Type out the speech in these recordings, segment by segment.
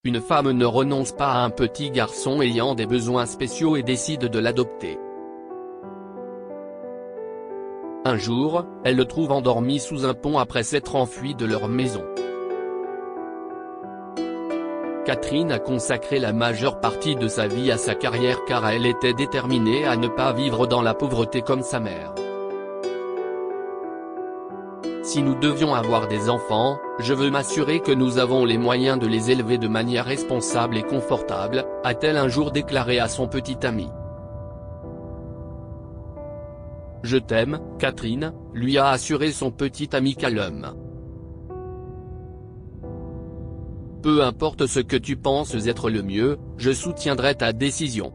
une femme ne renonce pas à un petit garçon ayant des besoins spéciaux et décide de l'adopter. Un jour, elle le trouve endormi sous un pont après s'être enfui de leur maison. Catherine a consacré la majeure partie de sa vie à sa carrière car elle était déterminée à ne pas vivre dans la pauvreté comme sa mère. Si nous devions avoir des enfants, je veux m'assurer que nous avons les moyens de les élever de manière responsable et confortable, a-t-elle un jour déclaré à son petit ami. Je t'aime, Catherine, lui a assuré son petit ami Callum. Peu importe ce que tu penses être le mieux, je soutiendrai ta décision.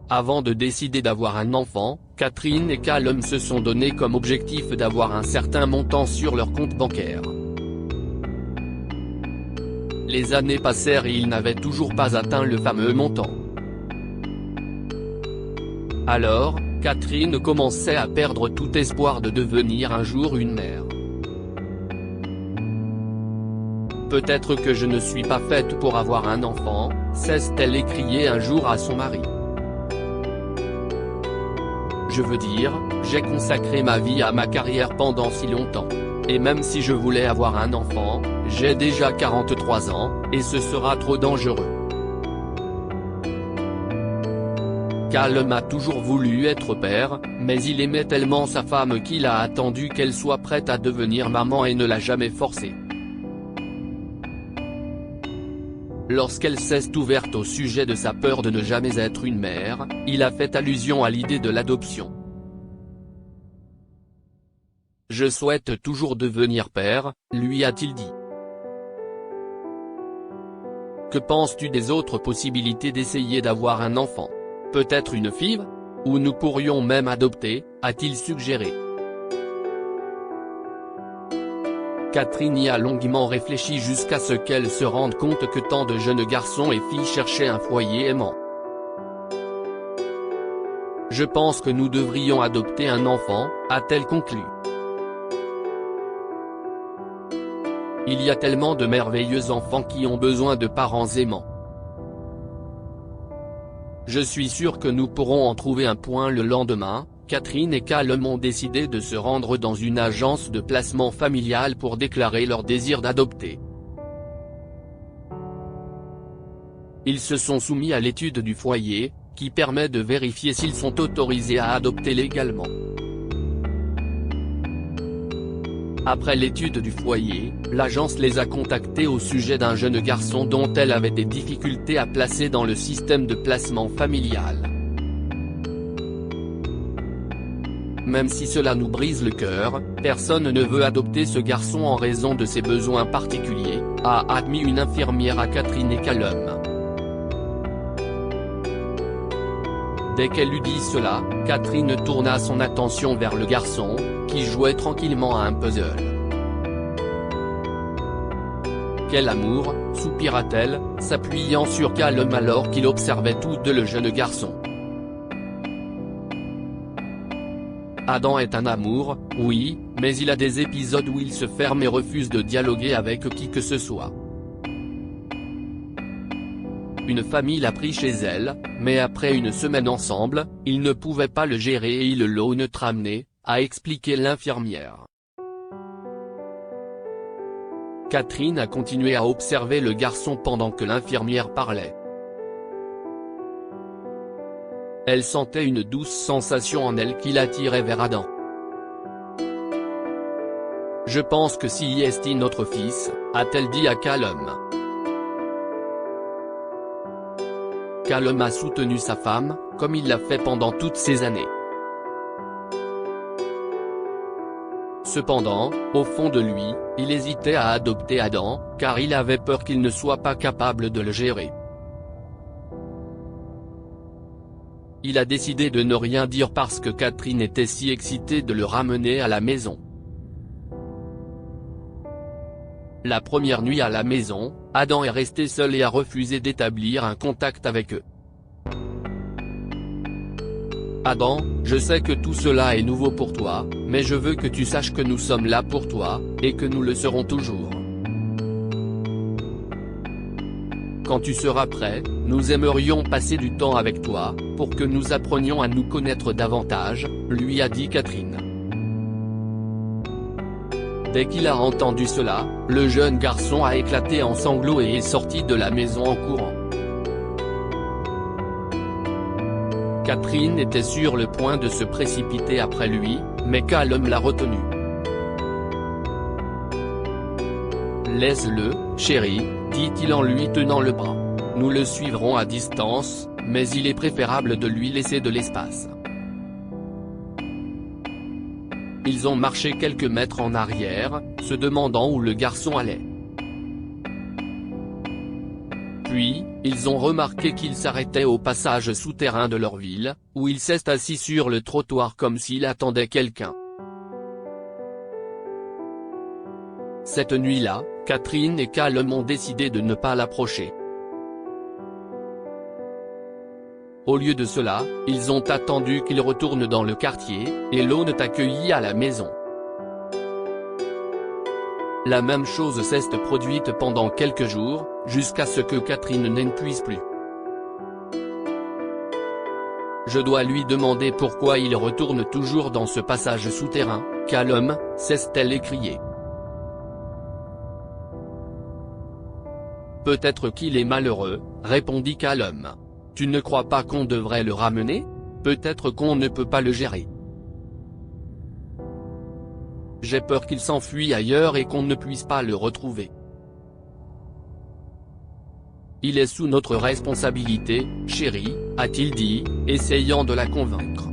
Avant de décider d'avoir un enfant, Catherine et Callum se sont donné comme objectif d'avoir un certain montant sur leur compte bancaire. Les années passèrent et ils n'avaient toujours pas atteint le fameux montant. Alors, Catherine commençait à perdre tout espoir de devenir un jour une mère. Peut-être que je ne suis pas faite pour avoir un enfant, cesse-t-elle écrier un jour à son mari. Je veux dire, j'ai consacré ma vie à ma carrière pendant si longtemps. Et même si je voulais avoir un enfant, j'ai déjà 43 ans, et ce sera trop dangereux. Callum a toujours voulu être père, mais il aimait tellement sa femme qu'il a attendu qu'elle soit prête à devenir maman et ne l'a jamais forcée. Lorsqu'elle s'est ouverte au sujet de sa peur de ne jamais être une mère, il a fait allusion à l'idée de l'adoption. « Je souhaite toujours devenir père », lui a-t-il dit. « Que penses-tu des autres possibilités d'essayer d'avoir un enfant ? Peut-être une fille ? Ou nous pourrions même adopter », a-t-il suggéré. Catherine y a longuement réfléchi jusqu'à ce qu'elle se rende compte que tant de jeunes garçons et filles cherchaient un foyer aimant. « Je pense que nous devrions adopter un enfant », a-t-elle conclu. Il y a tellement de merveilleux enfants qui ont besoin de parents aimants. Je suis sûr que nous pourrons en trouver un. Le lendemain, Catherine et Callum ont décidé de se rendre dans une agence de placement familial pour déclarer leur désir d'adopter. Ils se sont soumis à l'étude du foyer, qui permet de vérifier s'ils sont autorisés à adopter légalement. Après l'étude du foyer, l'agence les a contactés au sujet d'un jeune garçon dont elle avait des difficultés à placer dans le système de placement familial. Même si cela nous brise le cœur, personne ne veut adopter ce garçon en raison de ses besoins particuliers, a admis une infirmière à Catherine et Callum. Dès qu'elle eut dit cela, Catherine tourna son attention vers le garçon, qui jouait tranquillement à un puzzle. « Quel amour !» soupira-t-elle, s'appuyant sur Callum alors qu'il observait tous deux le jeune garçon. Adam est un amour, oui, mais il a des épisodes où il se ferme et refuse de dialoguer avec qui que ce soit. Une famille l'a pris chez elle, mais après une semaine ensemble, ils ne pouvaient pas le gérer et ils l'ont ramené, a expliqué l'infirmière. Catherine a continué à observer le garçon pendant que l'infirmière parlait. Elle sentait une douce sensation en elle qui l'attirait vers Adam. « Je pense que si est notre fils », a-t-elle dit à Callum. Callum a soutenu sa femme, comme il l'a fait pendant toutes ces années. Cependant, au fond de lui, il hésitait à adopter Adam, car il avait peur qu'il ne soit pas capable de le gérer. Il a décidé de ne rien dire parce que Catherine était si excitée de le ramener à la maison. La première nuit à la maison, Adam est resté seul et a refusé d'établir un contact avec eux. « Adam, je sais que tout cela est nouveau pour toi, mais je veux que tu saches que nous sommes là pour toi, et que nous le serons toujours. Quand tu seras prêt, nous aimerions passer du temps avec toi, pour que nous apprenions à nous connaître davantage, lui a dit Catherine. Dès qu'il a entendu cela, le jeune garçon a éclaté en sanglots et est sorti de la maison en courant. Catherine était sur le point de se précipiter après lui, mais Callum l'a retenu. « Laisse-le, chérie, dit-il en lui tenant le bras. Nous le suivrons à distance, mais il est préférable de lui laisser de l'espace. » Ils ont marché quelques mètres en arrière, se demandant où le garçon allait. Puis, ils ont remarqué qu'il s'arrêtait au passage souterrain de leur ville, où il s'est assis sur le trottoir comme s'il attendait quelqu'un. Cette nuit-là, Catherine et Callum ont décidé de ne pas l'approcher. Au lieu de cela, ils ont attendu qu'il retourne dans le quartier, et l'on accueillit à la maison. La même chose s'est produite pendant quelques jours, jusqu'à ce que Catherine n'en puisse plus. Je dois lui demander pourquoi il retourne toujours dans ce passage souterrain, Callum, s'est-elle écriée. Peut-être qu'il est malheureux, répondit Callum. Tu ne crois pas qu'on devrait le ramener? Peut-être qu'on ne peut pas le gérer. J'ai peur qu'il s'enfuit ailleurs et qu'on ne puisse pas le retrouver. Il est sous notre responsabilité, chérie, a-t-il dit, essayant de la convaincre.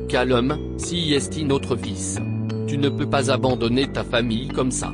Callum, si est notre fils. Tu ne peux pas abandonner ta famille comme ça.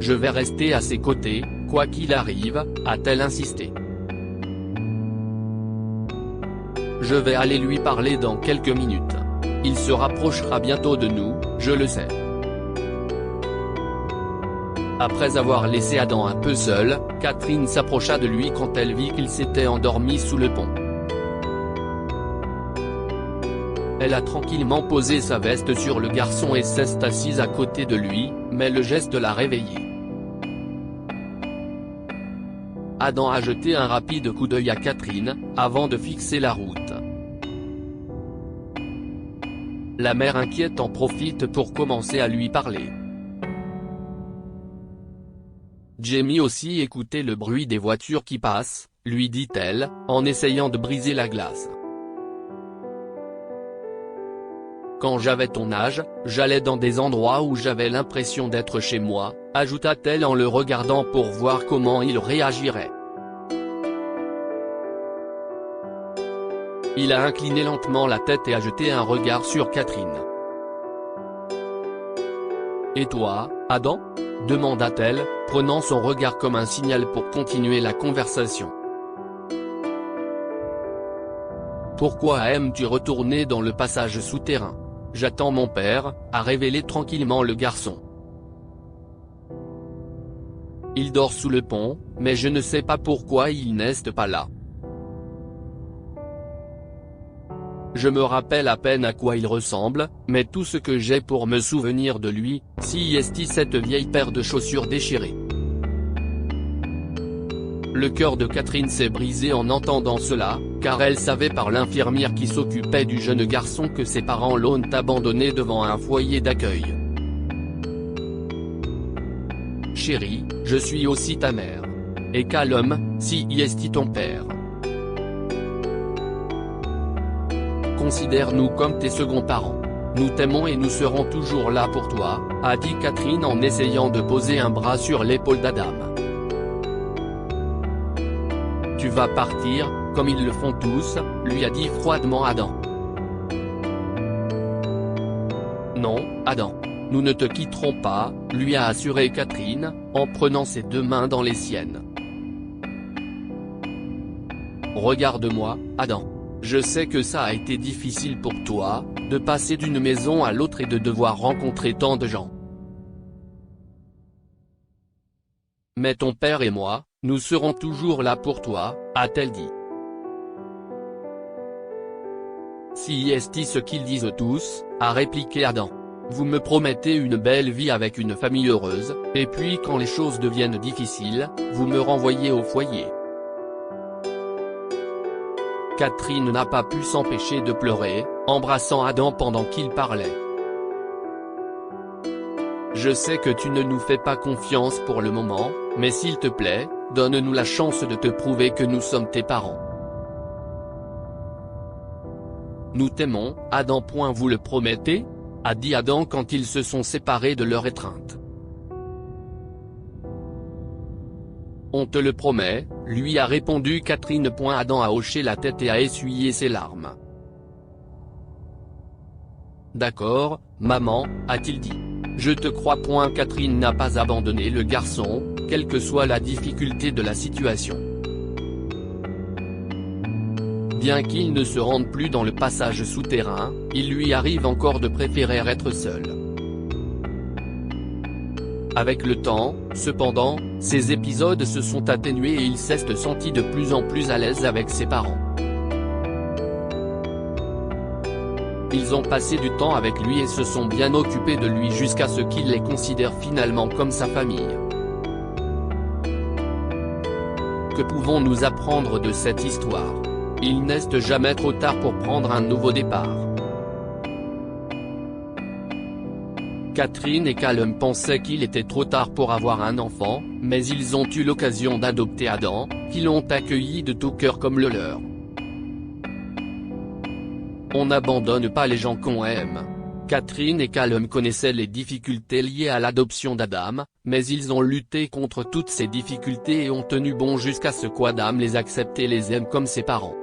Je vais rester à ses côtés, quoi qu'il arrive, a-t-elle insisté. Je vais aller lui parler dans quelques minutes. Il se rapprochera bientôt de nous, je le sais. Après avoir laissé Adam un peu seul, Catherine s'approcha de lui quand elle vit qu'il s'était endormi sous le pont. Elle a tranquillement posé sa veste sur le garçon et s'est assise à côté de lui, mais le geste l'a réveillé. Adam a jeté un rapide coup d'œil à Catherine, avant de fixer la route. La mère inquiète en profite pour commencer à lui parler. Jamie aussi écoutait le bruit des voitures qui passent, lui dit-elle, en essayant de briser la glace. Quand j'avais ton âge, j'allais dans des endroits où j'avais l'impression d'être chez moi, ajouta-t-elle en le regardant pour voir comment il réagirait. Il a incliné lentement la tête et a jeté un regard sur Catherine. « Et toi, Adam ?» demanda-t-elle, prenant son regard comme un signal pour continuer la conversation. « Pourquoi aimes-tu retourner dans le passage souterrain ? J'attends mon père, » a révélé tranquillement le garçon. « Il dort sous le pont, mais je ne sais pas pourquoi il n'est pas là. Je me rappelle à peine à quoi il ressemble, mais tout ce que j'ai pour me souvenir de lui, si est cette vieille paire de chaussures déchirées. » Le cœur de Catherine s'est brisé en entendant cela, car elle savait par l'infirmière qui s'occupait du jeune garçon que ses parents l'ont abandonné devant un foyer d'accueil. « Chérie, je suis aussi ta mère. Et Callum, si est ton père. Considère-nous comme tes seconds parents. Nous t'aimons et nous serons toujours là pour toi, » a dit Catherine en essayant de poser un bras sur l'épaule d'Adam. « Tu vas partir, comme ils le font tous, » lui a dit froidement Adam. « Non, Adam. Nous ne te quitterons pas, » lui a assuré Catherine, en prenant ses deux mains dans les siennes. « Regarde-moi, Adam. Je sais que ça a été difficile pour toi, de passer d'une maison à l'autre et de devoir rencontrer tant de gens. Mais ton père et moi, nous serons toujours là pour toi, a-t-elle dit. Si est ce qu'ils disent tous, a répliqué Adam. Vous me promettez une belle vie avec une famille heureuse, et puis quand les choses deviennent difficiles, vous me renvoyez au foyer. Catherine n'a pas pu s'empêcher de pleurer, embrassant Adam pendant qu'il parlait. Je sais que tu ne nous fais pas confiance pour le moment, mais s'il te plaît, donne-nous la chance de te prouver que nous sommes tes parents. Nous t'aimons, Adam. Vous le promettez ? A dit Adam quand ils se sont séparés de leur étreinte. On te le promet, lui a répondu Catherine. Adam a hoché la tête et a essuyé ses larmes. D'accord, maman, a-t-il dit. Je te crois. Catherine n'a pas abandonné le garçon, quelle que soit la difficulté de la situation. Bien qu'il ne se rende plus dans le passage souterrain, il lui arrive encore de préférer être seul. Avec le temps, cependant, ces épisodes se sont atténués et il s'est senti de plus en plus à l'aise avec ses parents. Ils ont passé du temps avec lui et se sont bien occupés de lui jusqu'à ce qu'il les considère finalement comme sa famille. Que pouvons-nous apprendre de cette histoire ? Il n'est jamais trop tard pour prendre un nouveau départ. Catherine et Callum pensaient qu'il était trop tard pour avoir un enfant, mais ils ont eu l'occasion d'adopter Adam, qui l'ont accueilli de tout cœur comme le leur. On n'abandonne pas les gens qu'on aime. Catherine et Callum connaissaient les difficultés liées à l'adoption d'Adam, mais ils ont lutté contre toutes ces difficultés et ont tenu bon jusqu'à ce qu'Adam les accepte et les aime comme ses parents.